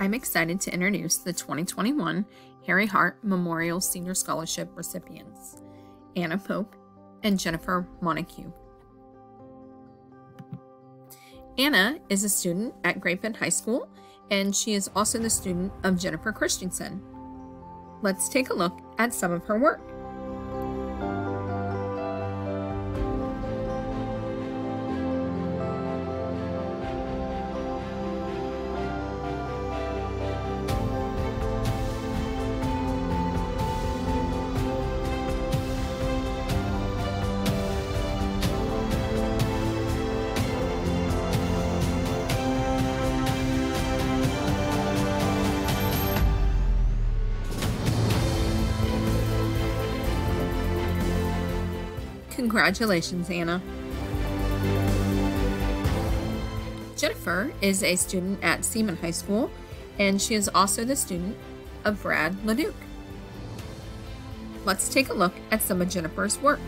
I'm excited to introduce the 2021 Harry Hart Memorial Senior Scholarship recipients, Anna Pope and Jennifer Montague. Anna is a student at Great Bend High School, and she is also the student of Jennifer Christensen. Let's take a look at some of her work. Congratulations, Anna. Jennifer is a student at Seaman High School, and she is also the student of Brad Leduc. Let's take a look at some of Jennifer's work.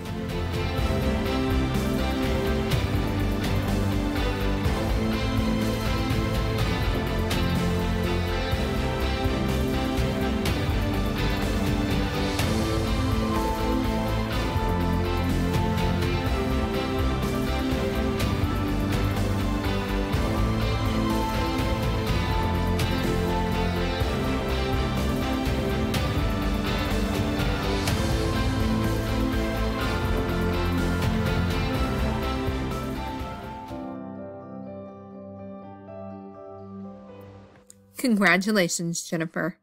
Congratulations, Jennifer.